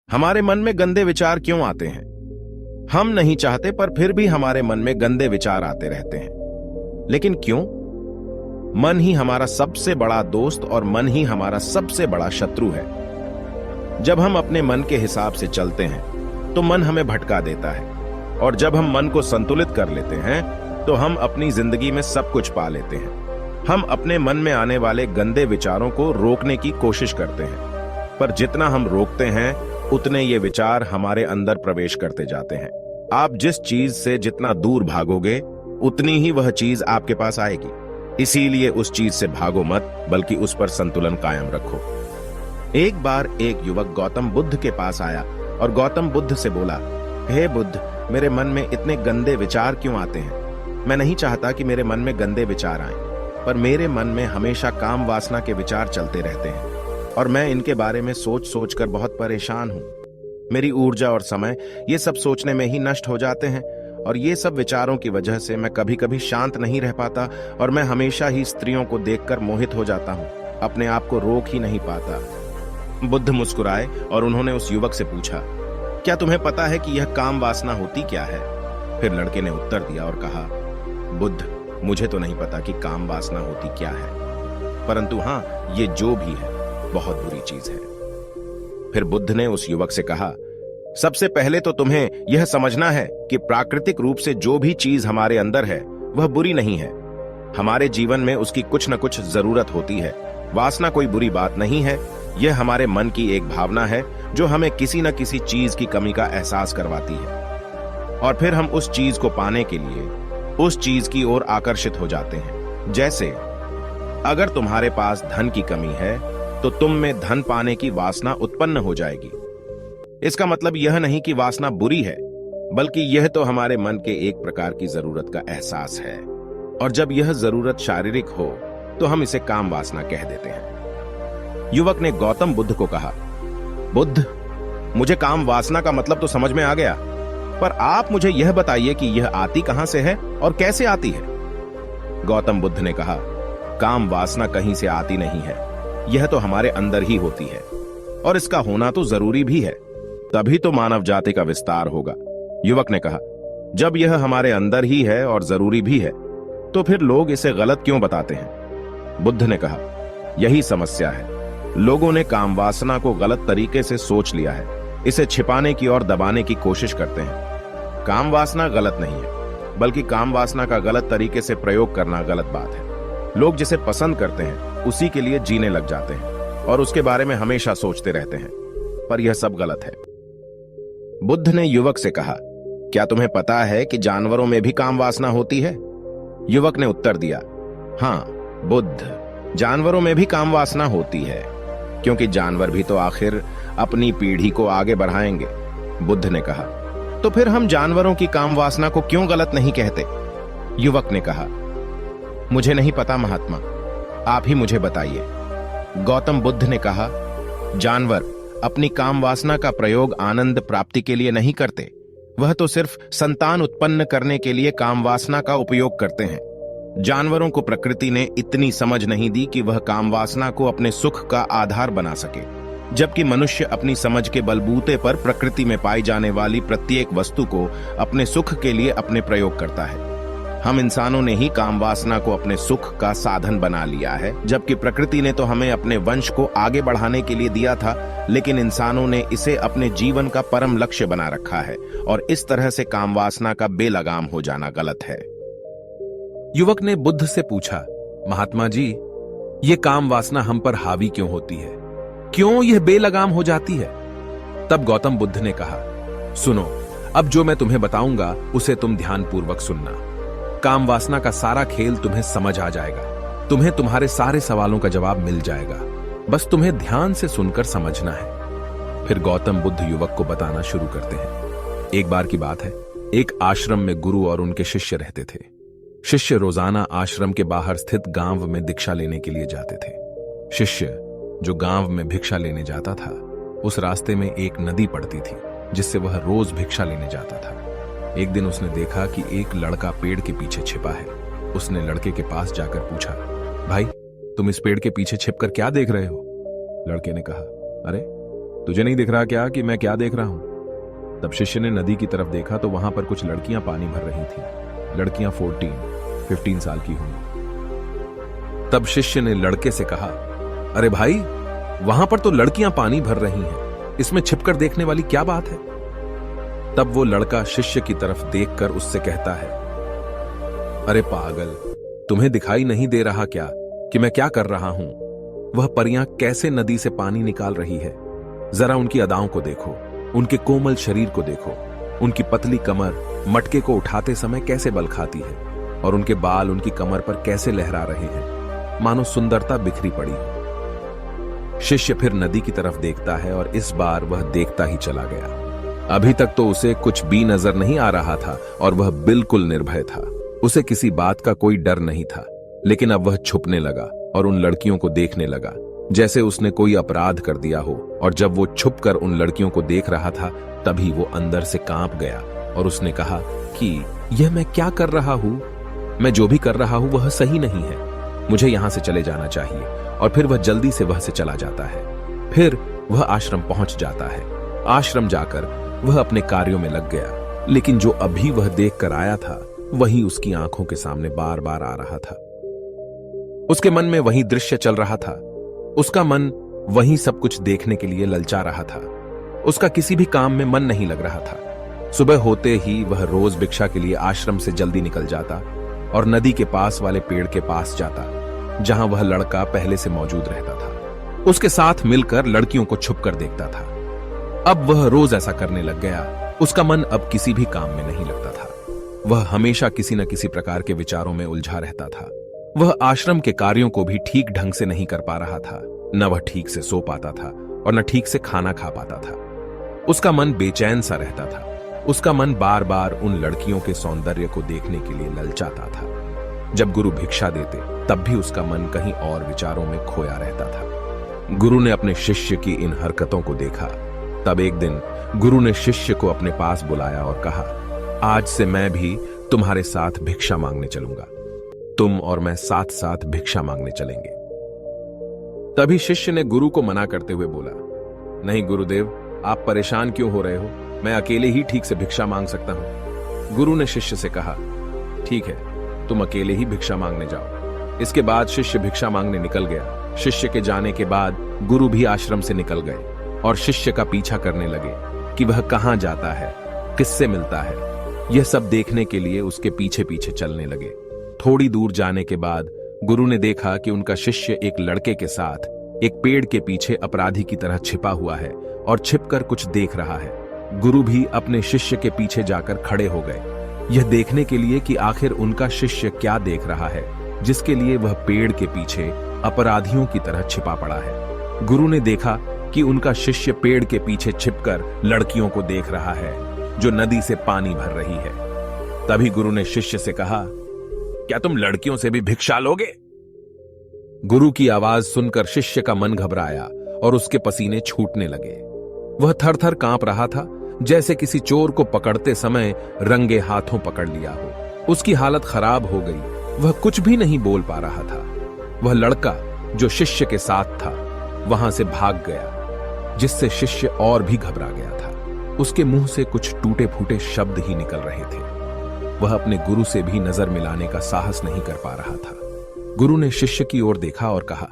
हमारे मन में गंदे विचार क्यों आते हैं? हम नहीं चाहते पर फिर भी हमारे मन में गंदे विचार आते रहते हैं। लेकिन क्यों? मन ही हमारा सबसे बड़ा दोस्त और मन ही हमारा सबसे बड़ा शत्रु है। जब हम अपने मन के हिसाब से चलते हैं तो मन हमें भटका देता है, और जब हम मन को संतुलित कर लेते हैं तो हम अपनी जिंदगी में सब कुछ पा लेते हैं। हम अपने मन में आने वाले गंदे विचारों को रोकने की कोशिश करते हैं, पर जितना हम रोकते हैं उतने ये विचार हमारे अंदर प्रवेश करते जाते हैं। आप जिस चीज से जितना दूर भागोगे उतनी ही वह चीज आपके पास आएगी। इसीलिए उस चीज से भागो मत, बल्कि उस पर संतुलन कायम रखो। एक बार एक युवक गौतम बुद्ध के पास आया और गौतम बुद्ध से बोला, हे बुद्ध, मेरे मन में इतने गंदे विचार क्यों आते हैं? मैं नहीं चाहता कि मेरे मन में गंदे विचार आएं, पर मेरे मन में हमेशा काम वासना के विचार चलते रहते हैं और मैं इनके बारे में सोच सोच कर बहुत परेशान हूं। मेरी ऊर्जा और समय ये सब सोचने में ही नष्ट हो जाते हैं, और ये सब विचारों की वजह से मैं कभी कभी शांत नहीं रह पाता और मैं हमेशा ही स्त्रियों को देखकर मोहित हो जाता हूं, अपने आप को रोक ही नहीं पाता। बुद्ध मुस्कुराए और उन्होंने उस युवक से पूछा, क्या तुम्हें पता है कि यह काम वासना होती क्या है? फिर लड़के ने उत्तर दिया और कहा, बुद्ध, मुझे तो नहीं पता कि काम वासना होती क्या है, परंतु हां, ये जो भी है बहुत बुरी चीज है। फिर बुद्ध ने उस युवक से कहा, सबसे पहले तो तुम्हें यह समझना है कि प्राकृतिक रूप से जो भी चीज हमारे अंदर है वह बुरी नहीं है। हमारे जीवन में उसकी कुछ न कुछ जरूरत होती है। वासना कोई बुरी बात नहीं है, यह हमारे मन की एक भावना है जो हमें किसी न किसी चीज की कमी का एहसास करवाती है, और फिर हम उस चीज को पाने के लिए उस चीज की ओर आकर्षित हो जाते हैं। जैसे अगर तुम्हारे पास धन की कमी है तो तुम में धन पाने की वासना उत्पन्न हो जाएगी। इसका मतलब यह नहीं कि वासना बुरी है, बल्कि यह तो हमारे मन के एक प्रकार की जरूरत का एहसास है, और जब यह जरूरत शारीरिक हो तो हम इसे काम वासना कह देते हैं। युवक ने गौतम बुद्ध को कहा, बुद्ध, मुझे काम वासना का मतलब तो समझ में आ गया, पर आप मुझे यह बताइए कि यह आती कहां से है और कैसे आती है? गौतम बुद्ध ने कहा, काम वासना कहीं से आती नहीं है, यह तो हमारे अंदर ही होती है, और इसका होना तो जरूरी भी है, तभी तो मानव जाति का विस्तार होगा। युवक ने कहा, जब यह हमारे अंदर ही है और जरूरी भी है तो फिर लोग इसे गलत क्यों बताते हैं? बुद्ध ने कहा, यही समस्या है। लोगों ने काम वासना को गलत तरीके से सोच लिया है, इसे छिपाने की और दबाने की कोशिश करते हैं। काम वासना गलत नहीं है, बल्कि काम वासना का गलत तरीके से प्रयोग करना गलत बात है। लोग जिसे पसंद करते हैं उसी के लिए जीने लग जाते हैं और उसके बारे में हमेशा सोचते रहते हैं, पर यह सब गलत है। बुद्ध ने युवक से कहा, क्या तुम्हें पता है कि जानवरों में भी काम वासना होती है? युवक ने उत्तर दिया, हां बुद्ध, जानवरों में भी काम वासना होती है, क्योंकि जानवर भी तो आखिर अपनी पीढ़ी को आगे बढ़ाएंगे। बुद्ध ने कहा, तो फिर हम जानवरों की काम वासना को क्यों गलत नहीं कहते? युवक ने कहा, मुझे नहीं पता महात्मा, आप ही मुझे बताइए। गौतम बुद्ध ने कहा, जानवर अपनी काम वासना का प्रयोग आनंद प्राप्ति के लिए नहीं करते, वह तो सिर्फ संतान उत्पन्न करने के लिए काम वासना का उपयोग करते हैं। जानवरों को प्रकृति ने इतनी समझ नहीं दी कि वह काम वासना को अपने सुख का आधार बना सके, जबकि मनुष्य अपनी समझ के बलबूते पर प्रकृति में पाई जाने वाली प्रत्येक वस्तु को अपने सुख के लिए अपने प्रयोग करता है। हम इंसानों ने ही काम वासना को अपने सुख का साधन बना लिया है, जबकि प्रकृति ने तो हमें अपने वंश को आगे बढ़ाने के लिए दिया था, लेकिन इंसानों ने इसे अपने जीवन का परम लक्ष्य बना रखा है, और इस तरह से काम वासना का बेलगाम हो जाना गलत है। युवक ने बुद्ध से पूछा, महात्मा जी, ये काम वासना हम पर हावी क्यों होती है? क्यों यह बेलगाम हो जाती है? तब गौतम बुद्ध ने कहा, सुनो, अब जो मैं तुम्हें बताऊंगा उसे तुम ध्यानपूर्वक सुनना। काम वासना का सारा खेल तुम्हें समझ आ जाएगा, तुम्हें तुम्हारे सारे सवालों का जवाब मिल जाएगा, बस तुम्हें ध्यान से सुनकर समझना है। फिर गौतम बुद्ध युवक को बताना शुरू करते हैं। एक बार की बात है, एक आश्रम में गुरु और उनके शिष्य रहते थे। शिष्य रोजाना आश्रम के बाहर स्थित गांव में दीक्षा लेने के लिए जाते थे। शिष्य जो गांव में भिक्षा लेने जाता था, उस रास्ते में एक नदी पड़ती थी जिससे वह रोज भिक्षा लेने जाता था। एक दिन उसने देखा कि एक लड़का पेड़ के पीछे छिपा है। उसने लड़के के पास जाकर पूछा, भाई, तुम इस पेड़ के पीछे छिपकर क्या देख रहे हो? लड़के ने कहा, अरे तुझे नहीं दिख रहा क्या कि मैं क्या देख रहा हूं? तब शिष्य ने नदी की तरफ देखा तो वहां पर कुछ लड़कियां पानी भर रही थी। लड़कियां 15 साल की होंगी। तब शिष्य ने लड़के से कहा, अरे भाई, वहां पर तो लड़कियां पानी भर रही हैं, इसमें छिपकर देखने वाली क्या बात है? तब वो लड़का शिष्य की तरफ देखकर उससे कहता है, अरे पागल, तुम्हें दिखाई नहीं दे रहा क्या कि मैं क्या कर रहा हूं? वह परियां कैसे नदी से पानी निकाल रही है। जरा उनकी अदाओं को देखो, उनके कोमल शरीर को देखो, उनकी पतली कमर मटके को उठाते समय कैसे बल खाती है, और उनके बाल उनकी कमर पर कैसे लहरा रहे हैं, मानो सुंदरता बिखरी पड़ी हो। शिष्य फिर नदी की तरफ देखता है और इस बार वह देखता ही चला गया। अभी तक तो उसे कुछ भी नजर नहीं आ रहा था और वह बिल्कुल निर्भय था। उसे किसी बात का कोई डर नहीं था, लेकिन अब वह छुपने लगा और उन लड़कियों को देखने लगा जैसे उसने कोई अपराध कर दिया हो। और जब वो छुपकर उन लड़कियों को देख रहा था तभी वो अंदर से कांप गया और उसने कहा कि यह मैं क्या कर रहा हूं? मैं जो भी कर रहा हूं वह सही नहीं है, मुझे यहां से चले जाना चाहिए। और फिर वह जल्दी से वह से चला जाता है। फिर वह आश्रम पहुंच जाता है। आश्रम जाकर वह अपने कार्यों में लग गया, लेकिन जो अभी वह देख कर आया था वही उसकी आंखों के सामने बार बार आ रहा था। उसके मन में वही दृश्य चल रहा था। उसका मन वही सब कुछ देखने के लिए ललचा रहा था। उसका किसी भी काम में मन नहीं लग रहा था। सुबह होते ही वह रोज भिक्षा के लिए आश्रम से जल्दी निकल जाता और नदी के पास वाले पेड़ के पास जाता जहां वह लड़का पहले से मौजूद रहता था। उसके साथ मिलकर लड़कियों को छुपकर देखता था। अब वह रोज ऐसा करने लग गया। उसका मन अब किसी भी काम में नहीं लगता था। वह हमेशा किसी न किसी प्रकार के विचारों में उलझा रहता था। वह आश्रम के कार्यों को भी ठीक ढंग से नहीं कर पा रहा था। न वह ठीक से सो पाता था और न ठीक से खाना खा पाता था। उसका मन बेचैन सा रहता था। उसका मन बार बार उन लड़कियों के सौंदर्य को देखने के लिए ललचाता था। जब गुरु भिक्षा देते तब भी उसका मन कहीं और विचारों में खोया रहता था। गुरु ने अपने शिष्य की इन हरकतों को देखा। तब एक दिन गुरु ने शिष्य को अपने पास बुलाया और कहा, आज से मैं भी तुम्हारे साथ भिक्षा मांगने चलूंगा। तुम और मैं साथ साथ भिक्षा मांगने चलेंगे। तभी शिष्य ने गुरु को मना करते हुए बोला, नहीं गुरुदेव, आप परेशान क्यों हो रहे हो? मैं अकेले ही ठीक से भिक्षा मांग सकता हूं। गुरु ने शिष्य से कहा, ठीक है, तुम अकेले ही भिक्षा मांगने जाओ। इसके बाद शिष्य भिक्षा मांगने निकल गया। शिष्य के जाने के बाद गुरु भी आश्रम से निकल गए और शिष्य का पीछा करने लगे कि वह कहां जाता है, किससे मिलता है। यह सब देखने के लिए उसके पीछे पीछे चलने लगे। थोड़ी दूर जाने के बाद गुरु ने देखा कि उनका शिष्य एक लड़के के साथ एक पेड़ के पीछे अपराधी की तरह छिपा हुआ है और छिपकर कुछ देख रहा है। गुरु भी अपने शिष्य के पीछे जाकर खड़े हो गए, यह देखने के लिए कि आखिर उनका शिष्य क्या देख रहा है जिसके लिए वह पेड़ के पीछे अपराधियों की तरह छिपा पड़ा है। गुरु ने देखा कि उनका शिष्य पेड़ के पीछे छिपकर लड़कियों को देख रहा है जो नदी से पानी भर रही है। तभी गुरु ने शिष्य से कहा, क्या तुम लड़कियों से भी भिक्षा लोगे? गुरु की आवाज सुनकर शिष्य का मन घबराया और उसके पसीने छूटने लगे। वह थर थर कांप रहा था, जैसे किसी चोर को पकड़ते समय रंगे हाथों पकड़ लिया हो। उसकी हालत खराब हो गई। वह कुछ भी नहीं बोल पा रहा था। वह लड़का जो शिष्य के साथ था वहां से भाग गया, जिससे शिष्य और भी घबरा गया था। उसके मुंह से कुछ टूटे फूटे शब्द ही निकल रहे थे। वह अपने गुरु से भी नजर मिलाने का साहस नहीं कर पा रहा था। गुरु ने शिष्य की ओर देखा और कहा,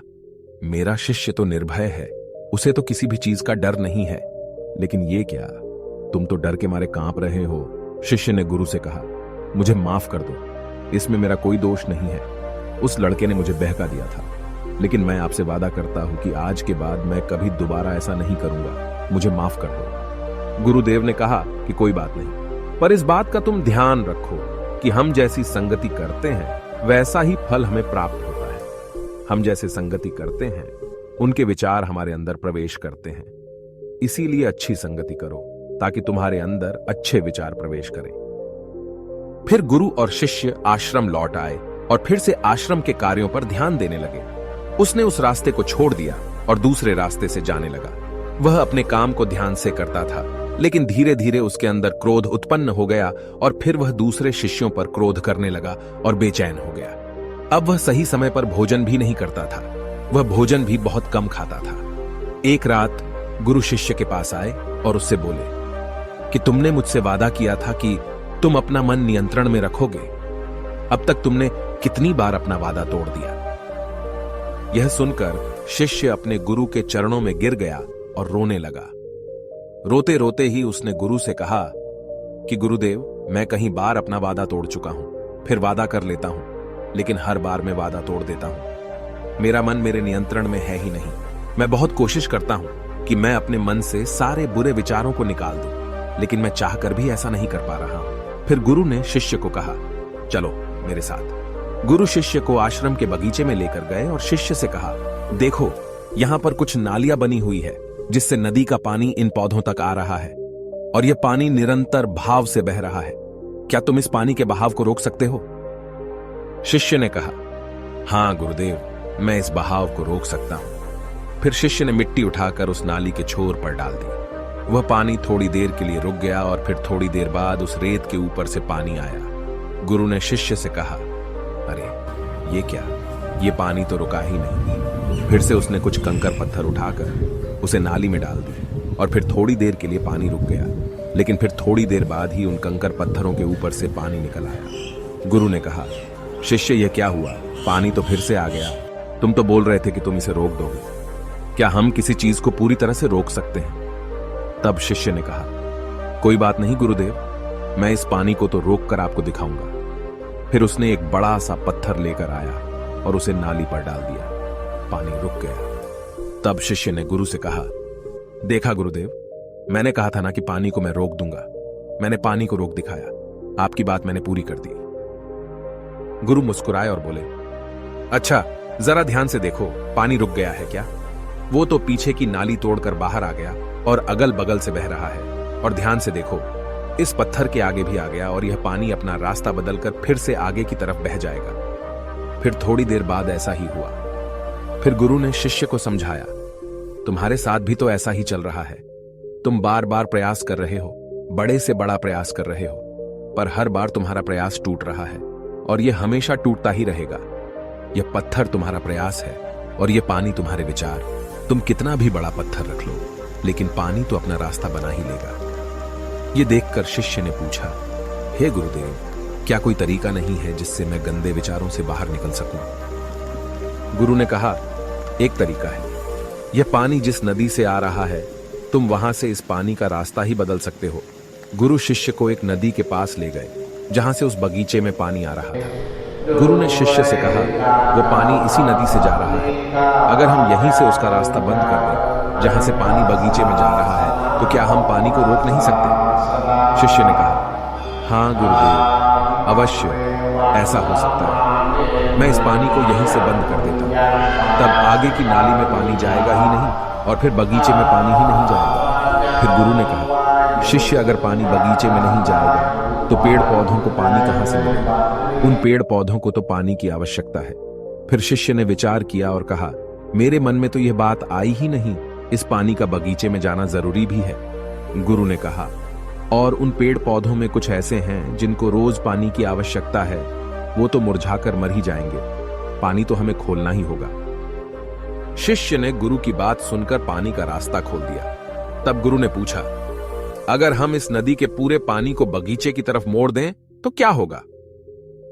मेरा शिष्य तो निर्भय है, उसे तो किसी भी चीज का डर नहीं है, लेकिन ये क्या, तुम तो डर के मारे कांप रहे हो। शिष्य ने गुरु से कहा, मुझे माफ कर दो, इसमें मेरा कोई दोष नहीं है। उस लड़के ने मुझे बहका दिया था, लेकिन मैं आपसे वादा करता हूं कि आज के बाद मैं कभी दोबारा ऐसा नहीं करूंगा। मुझे माफ कर दो। गुरुदेव ने कहा कि कोई बात नहीं, पर इस बात का तुम ध्यान रखो कि हम जैसी संगति करते हैं वैसा ही फल हमें प्राप्त होता है। हम जैसे संगति करते हैं उनके विचार हमारे अंदर प्रवेश करते हैं। इसीलिए अच्छी संगति करो ताकि तुम्हारे अंदर अच्छे विचार प्रवेश करें। फिर गुरु और शिष्य आश्रम लौट आए और फिर से आश्रम के कार्यों पर ध्यान देने लगे। उसने उस रास्ते को छोड़ दिया और दूसरे रास्ते से जाने लगा। वह अपने काम को ध्यान से करता था, लेकिन धीरे धीरे उसके अंदर क्रोध उत्पन्न हो गया और फिर वह दूसरे शिष्यों पर क्रोध करने लगा और बेचैन हो गया। अब वह सही समय पर भोजन भी नहीं करता था। वह भोजन भी बहुत कम खाता था। एक रात गुरु शिष्य के पास आए और उससे बोले कि तुमने मुझसे वादा किया था कि तुम अपना मन नियंत्रण में रखोगे। अब तक तुमने कितनी बार अपना वादा तोड़ दिया। यह सुनकर शिष्य अपने गुरु के चरणों में गिर गया और रोने लगा। रोते रोते ही उसने गुरु से कहा कि गुरुदेव, मैं कहीं बार अपना वादा तोड़ चुका हूं, फिर वादा कर लेता हूं, लेकिन हर बार मैं वादा तोड़ देता हूं। मेरा मन मेरे नियंत्रण में है ही नहीं। मैं बहुत कोशिश करता हूं कि मैं अपने मन से सारे बुरे विचारों को निकाल दूं, लेकिन मैं चाहकर भी ऐसा नहीं कर पा रहा हूं। फिर गुरु ने शिष्य को कहा, चलो मेरे साथ। गुरु शिष्य को आश्रम के बगीचे में लेकर गए और शिष्य से कहा, देखो यहां पर कुछ नालियां बनी हुई है जिससे नदी का पानी इन पौधों तक आ रहा है, और यह पानी निरंतर भाव से बह रहा है। क्या तुम इस पानी के बहाव को रोक सकते हो? शिष्य ने कहा, हां गुरुदेव, मैं इस बहाव को रोक सकता हूं। फिर शिष्य ने मिट्टी उठाकर उस नाली के छोर पर डाल दी। वह पानी थोड़ी देर के लिए रुक गया और फिर थोड़ी देर बाद उस रेत के ऊपर से पानी आया। गुरु ने शिष्य से कहा, अरे ये क्या, ये पानी तो रुका ही नहीं। फिर से उसने कुछ कंकर पत्थर उठाकर उसे नाली में डाल दी और फिर थोड़ी देर के लिए पानी रुक गया, लेकिन फिर थोड़ी देर बाद ही उन कंकर पत्थरों के ऊपर से पानी निकल आया। गुरु ने कहा, शिष्य यह क्या हुआ? पानी तो फिर से आ गया। तुम तो बोल रहे थे कि तुम इसे रोक दोगे। क्या हम किसी चीज को पूरी तरह से रोक सकते हैं? तब शिष्य ने कहा, कोई बात नहीं गुरुदेव, मैं इस पानी को तो रोक कर आपको दिखाऊंगा। फिर उसने एक बड़ा सा पत्थर लेकर आया और उसे नाली पर डाल दिया। पानी रुक गया। तब शिष्य ने गुरु से कहा, देखा गुरुदेव, मैंने कहा था ना कि पानी को मैं रोक दूंगा। मैंने पानी को रोक दिखाया। आपकी बात मैंने पूरी कर दी। गुरु मुस्कुराए और बोले, अच्छा जरा ध्यान से देखो, पानी रुक गया है क्या? वो तो पीछे की नाली तोड़कर बाहर आ गया और अगल बगल से बह रहा है। और ध्यान से देखो, इस पत्थर के आगे भी आ गया और यह पानी अपना रास्ता बदलकर फिर से आगे की तरफ बह जाएगा। फिर थोड़ी देर बाद ऐसा ही हुआ। फिर गुरु ने शिष्य को समझाया, तुम्हारे साथ भी तो ऐसा ही चल रहा है। तुम बार बार प्रयास कर रहे हो, बड़े से बड़ा प्रयास कर रहे हो, पर हर बार तुम्हारा प्रयास टूट रहा है और यह हमेशा टूटता ही रहेगा। यह पत्थर तुम्हारा प्रयास है और यह पानी तुम्हारे विचार। तुम कितना भी बड़ा पत्थर रख लो, लेकिन पानी तो अपना रास्ता बना ही लेगा। यह देखकर शिष्य ने पूछा, हे गुरुदेव, क्या कोई तरीका नहीं है जिससे मैं गंदे विचारों से बाहर निकल सकूं? गुरु ने कहा, एक तरीका है। यह पानी जिस नदी से आ रहा है, तुम वहां से इस पानी का रास्ता ही बदल सकते हो। गुरु शिष्य को एक नदी के पास ले गए जहां से उस बगीचे में पानी आ रहा था। गुरु ने शिष्य से कहा, वो पानी इसी नदी से जा रहा है। अगर हम यहीं से उसका रास्ता बंद कर दें जहां से पानी बगीचे में जा रहा है, तो क्या हम पानी को रोक नहीं सकते? शिष्य ने कहा, हाँ गुरुदेव, अवश्य ऐसा हो सकता है। मैं इस पानी को यहीं से बंद कर देता हूं। तब आगे की नाली में पानी जाएगा ही नहीं और फिर बगीचे में पानी ही नहीं जाएगा। फिर गुरु ने कहा, शिष्य अगर पानी बगीचे में नहीं जाएगा तो पेड़ पौधों को पानी कहां से मिलेगा? उन पेड़ पौधों को तो पानी की आवश्यकता है। फिर शिष्य ने विचार किया और कहा, मेरे मन में तो यह बात आई ही नहीं, इस पानी का बगीचे में जाना जरूरी भी है। गुरु ने कहा, और उन पेड़ पौधों में कुछ ऐसे हैं जिनको रोज पानी की आवश्यकता है, वो तो मुरझाकर मर ही जाएंगे। पानी तो हमें खोलना ही होगा। शिष्य ने गुरु की बात सुनकर पानी का रास्ता खोल दिया। तब गुरु ने पूछा, अगर हम इस नदी के पूरे पानी को बगीचे की तरफ मोड़ दें तो क्या होगा?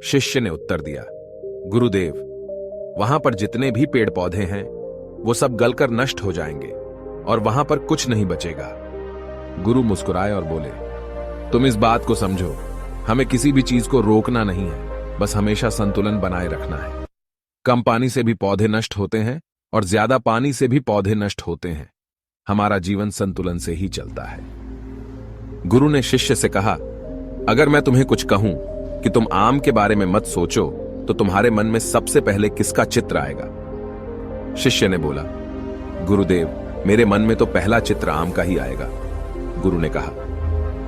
शिष्य ने उत्तर दिया, गुरुदेव, वहां पर जितने भी पेड़ पौधे हैं वो सब गलकर नष्ट हो जाएंगे और वहां पर कुछ नहीं बचेगा। गुरु मुस्कुराए और बोले, तुम इस बात को समझो, हमें किसी भी चीज को रोकना नहीं है, बस हमेशा संतुलन बनाए रखना है। कम पानी से भी पौधे नष्ट होते हैं और ज्यादा पानी से भी पौधे नष्ट होते हैं। हमारा जीवन संतुलन से ही चलता है। गुरु ने शिष्य से कहा, अगर मैं तुम्हें कुछ कहूं कि तुम आम के बारे में मत सोचो, तो तुम्हारे मन में सबसे पहले किसका चित्र आएगा? शिष्य ने बोला, गुरुदेव, मेरे मन में तो पहला चित्र आम का ही आएगा। गुरु ने कहा,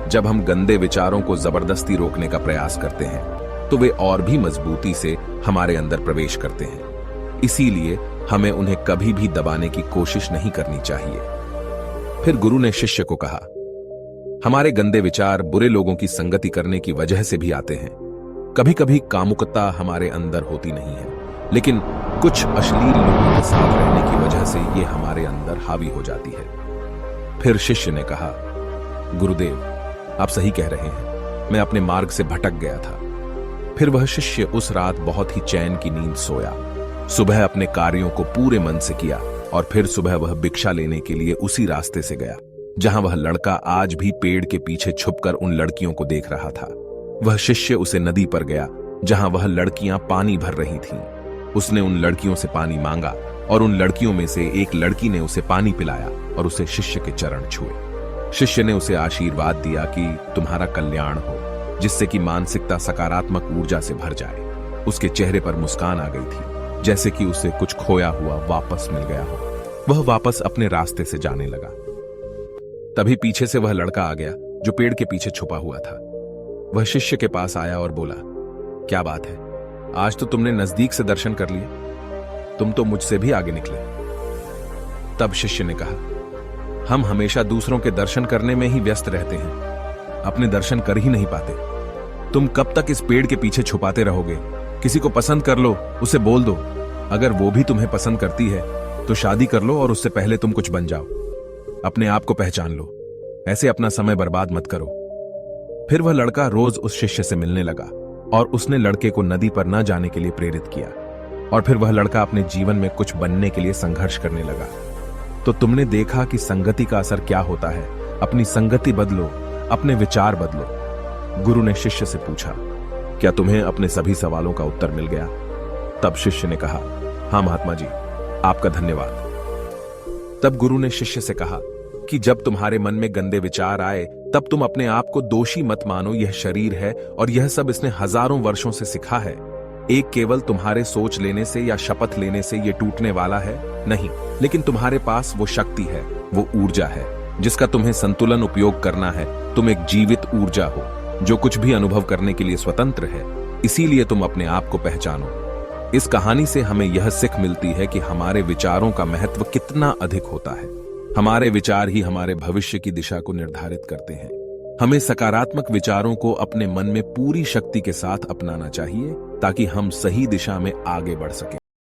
जब हम गंदे विचारों को जबरदस्ती रोकने का प्रयास करते हैं तो वे और भी मजबूती से हमारे अंदर प्रवेश करते हैं। इसीलिए हमें उन्हें कभी भी दबाने की कोशिश नहीं करनी चाहिए। फिर गुरु ने शिष्य को कहा, हमारे गंदे विचार बुरे लोगों की संगति करने की वजह से भी आते हैं। कभी कभी कामुकता हमारे अंदर होती नहीं है, लेकिन कुछ अश्लील लोगों के साथ रहने की वजह से ये हमारे अंदर हावी हो जाती है। फिर शिष्य ने कहा, गुरुदेव, आप सही कह रहे हैं, मैं अपने मार्ग से भटक गया था। फिर वह शिष्य उस रात बहुत ही चैन की नींद सोया। सुबह अपने कार्यों को पूरे मन से किया और फिर सुबह वह भिक्षा लेने के लिए उसी रास्ते से गया जहां वह लड़का आज भी पेड़ के पीछे छुपकर उन लड़कियों को देख रहा था। वह शिष्य उसे नदी पर गया जहां वह लड़कियां पानी भर रही थीं। उसने उन लड़कियों से पानी मांगा और उन लड़कियों में से एक लड़की ने उसे पानी पिलाया और उसे शिष्य के चरण छुए। शिष्य ने उसे आशीर्वाद दिया कि तुम्हारा कल्याण हो, जिससे कि मानसिकता सकारात्मक ऊर्जा से भर जाए। उसके चेहरे पर मुस्कान आ गई थी, जैसे कि उसे कुछ खोया हुआ वापस मिल गया हो। वह वापस अपने रास्ते से जाने लगा। तभी पीछे से वह लड़का आ गया जो पेड़ के पीछे छुपा हुआ था। वह शिष्य के पास आया और बोला, क्या बात है, आज तो तुमने नजदीक से दर्शन कर लिए, तुम तो मुझसे भी आगे निकले। तब शिष्य ने कहा, हम हमेशा दूसरों के दर्शन करने में ही व्यस्त रहते हैं, अपने दर्शन कर ही नहीं पाते। तुम कब तक इस पेड़ के पीछे छुपाते रहोगे? किसी को पसंद कर लो, उसे बोल दो। अगर वो भी तुम्हें पसंद करती है तो शादी कर लो और उससे पहले तुम कुछ बन जाओ। अपने आप को पहचान लो, ऐसे अपना समय बर्बाद मत करो। फिर वह लड़का रोज उस शिष्य से मिलने लगा और उसने लड़के को नदी पर न जाने के लिए प्रेरित किया। और फिर वह लड़का अपने जीवन में कुछ बनने के लिए संघर्ष करने लगा। तो तुमने देखा कि संगति का असर क्या होता है। अपनी संगति बदलो, अपने विचार बदलो। गुरु ने शिष्य से पूछा, क्या तुम्हें अपने सभी सवालों का उत्तर मिल गया? तब शिष्य ने कहा, हाँ महात्मा जी, आपका धन्यवाद। तब गुरु ने शिष्य से कहा कि जब तुम्हारे मन में गंदे विचार आए तब तुम अपने आप को दोषी मत मानो। यह शरीर है और यह सब इसने हजारों वर्षों से सीखा है। एक केवल तुम्हारे सोच लेने से या शपथ लेने से यह टूटने वाला है नहीं, लेकिन तुम्हारे पास वो शक्ति है, वो ऊर्जा है जिसका तुम्हें संतुलन उपयोग करना है। तुम एक जीवित ऊर्जा हो जो कुछ भी अनुभव करने के लिए स्वतंत्र है। इसीलिए तुम अपने आप को पहचानो। इस कहानी से हमें यह सीख मिलती है कि हमारे विचारों का महत्व कितना अधिक होता है। हमारे विचार ही हमारे भविष्य की दिशा को निर्धारित करते हैं। हमें सकारात्मक विचारों को अपने मन में पूरी शक्ति के साथ अपनाना चाहिए ताकि हम सही दिशा में आगे बढ़ सकें।